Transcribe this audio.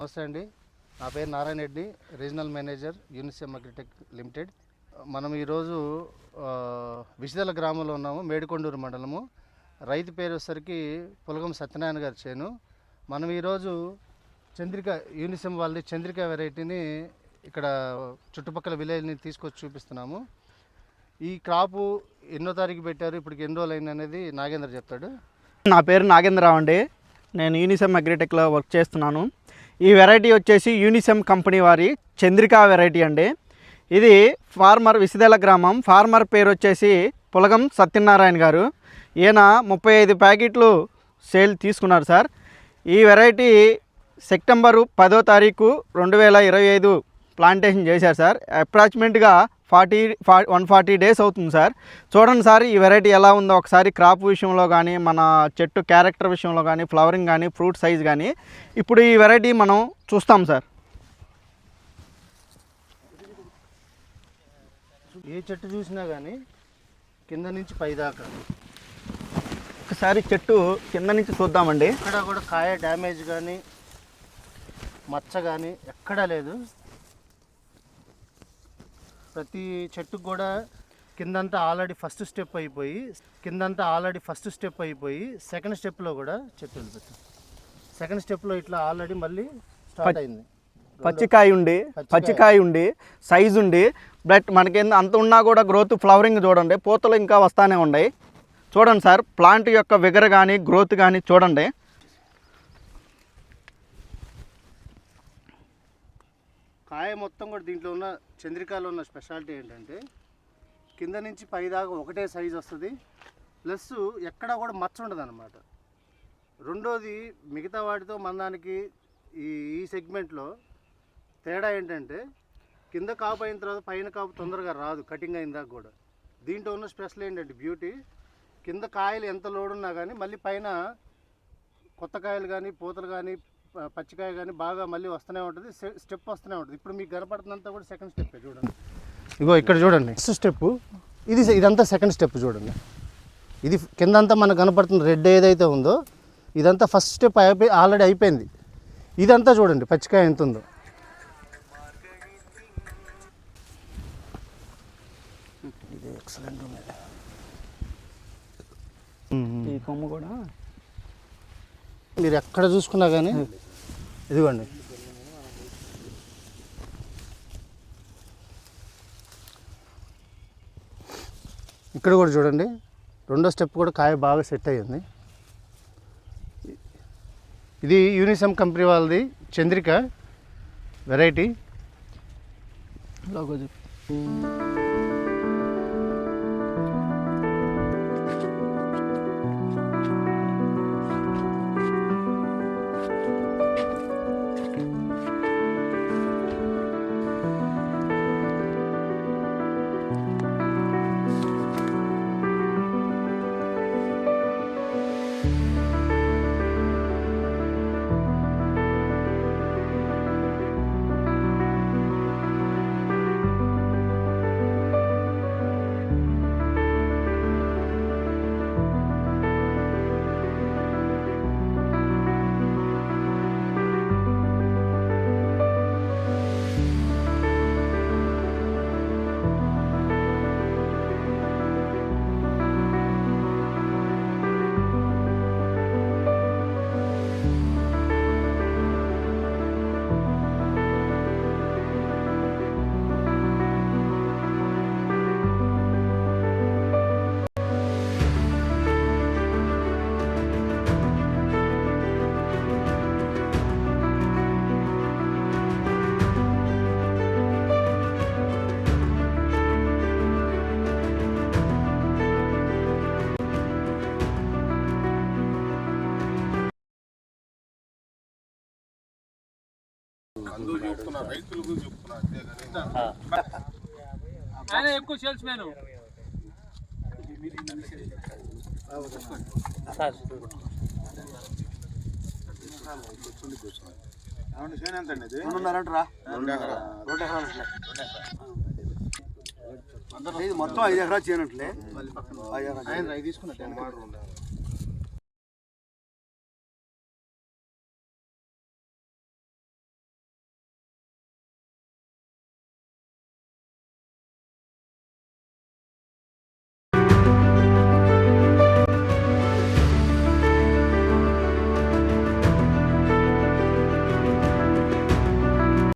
నమస్తే అండి, నా పేరు Narayana Reddy, regional manager Unisem agritech limited. మనం ఈరోజు విషిదల గ్రామంలో ఉన్నాము, మేడికొండూరు మండలము. రైతు పేరు వచ్చేసరికి పులగం సత్యనారాయణ గారి చేను. మనం ఈరోజు చంద్రిక యూనిసెమ్ వాళ్ళది చంద్రిక వెరైటీని ఇక్కడ చుట్టుపక్కల విలేజ్ని తీసుకొచ్చి చూపిస్తున్నాము. ఈ క్రాపు ఎన్నో తారీఖు పెట్టారు, ఇప్పటికి ఎన్ని రోజులు అయింది అనేది నాగేంద్ర చెప్తాడు. నా పేరు నాగేంద్రరావు అండి, నేను యూనిసెమ్ అగ్రిటెక్లో వర్క్ చేస్తున్నాను. ఈ వెరైటీ వచ్చేసి యూనిసెమ్ కంపెనీ వారి చంద్రికా వెరైటీ అండి. ఇది ఫార్మర్ విసిదెల గ్రామం, ఫార్మర్ పేరు వచ్చేసి పులగం సత్యనారాయణ గారు. ఈయన 35 ప్యాకెట్లు సేల్ తీసుకున్నారు సార్. ఈ వెరైటీ సెప్టెంబరు 10వ తారీఖు 2025 ప్లాంటేషన్ చేశారు సార్. అప్రాక్సిమేట్గా 140 డేస్ అవుతుంది సార్. చూడండి సార్, ఈ వెరైటీ ఎలా ఉందో ఒకసారి. క్రాప్ విషయంలో కానీ, మన చెట్టు క్యారెక్టర్ విషయంలో కానీ, ఫ్లవరింగ్ కానీ, ఫ్రూట్ సైజ్ కానీ. ఇప్పుడు ఈ వెరైటీ మనం చూస్తాం సార్. ఏ చెట్టు చూసినా కానీ కింద నుంచి పై దాకా ఒకసారి చెట్టు కింద నుంచి చూద్దామండి. ఎక్కడ కూడా కాయ డ్యామేజ్ కానీ మచ్చ కానీ ఎక్కడా లేదు. ప్రతి చెట్టుకు కూడా కిందంతా ఆల్రెడీ ఫస్ట్ స్టెప్ అయిపోయి సెకండ్ స్టెప్లో కూడా చెట్టు వెళ్ళిపోతుంది. సెకండ్ స్టెప్లో ఇట్లా ఆల్రెడీ మళ్ళీ స్టార్ట్ అయింది. పచ్చికాయ ఉండి సైజు ఉండి, బట్ మనకి అంత ఉన్నా కూడా గ్రోత్, ఫ్లవరింగ్ చూడండి, పూతలు ఇంకా వస్తూనే ఉన్నాయి. చూడండి సార్, ప్లాంట్ యొక్క విగర్ కానీ, గ్రోత్ కానీ చూడండి. కాయ మొత్తం కూడా దీంట్లో ఉన్న చంద్రికాలో ఉన్న స్పెషాలిటీ ఏంటంటే కింద నుంచి పై దాకా ఒకటే సైజు వస్తుంది, ప్లస్ ఎక్కడా కూడా మచ్చ ఉండదు అన్నమాట. రెండోది, మిగతా వాటితో మన దానికి ఈ సెగ్మెంట్లో తేడా ఏంటంటే కింద కాపు అయిన తర్వాత పైన కాపు తొందరగా రాదు, కటింగ్ అయిన దాకా కూడా. దీంట్లో ఉన్న స్పెషల్ ఏంటంటే బ్యూటీ, కింద కాయలు ఎంత లోడ్ ఉన్నా కానీ మళ్ళీ పైన కొత్త కాయలు కానీ, పూతలు కానీ, పచ్చికాయ కానీ బాగా మళ్ళీ వస్తూనే ఉంటుంది, స్టెప్ వస్తూనే ఉంటుంది. ఇప్పుడు మీకు కనపడుతుందంతా కూడా సెకండ్ స్టెప్ చూడండి. ఇగో ఇక్కడ చూడండి, నెక్స్ట్ స్టెప్ ఇదంతా సెకండ్ స్టెప్ చూడండి. ఇది కిందంతా మనకు కనపడుతున్న రెడ్ ఏదైతే ఉందో ఇదంతా ఫస్ట్ స్టెప్ ఆల్రెడీ అయిపోయింది. ఇదంతా చూడండి పచ్చికాయ ఎంత ఉందో. ఇది ఎక్సలెంట్ ఉంది. ఈ కొమ్ము కూడా మీరు ఎక్కడ చూసుకున్నా కానీ ఇదిగోండి, ఇక్కడ కూడా చూడండి, రెండో స్టెప్ కూడా కాయ బాగా సెట్ అయ్యింది. ఇది యూనిసెమ్ కంపెనీ వాళ్ళది చంద్రిక వెరైటీ. లోగో ఆయన ఎక్కువ సేల్స్ మ్యాన్ మొత్తం 5 ఎకరాలు చేయనట్లే తీసుకున్నట్టు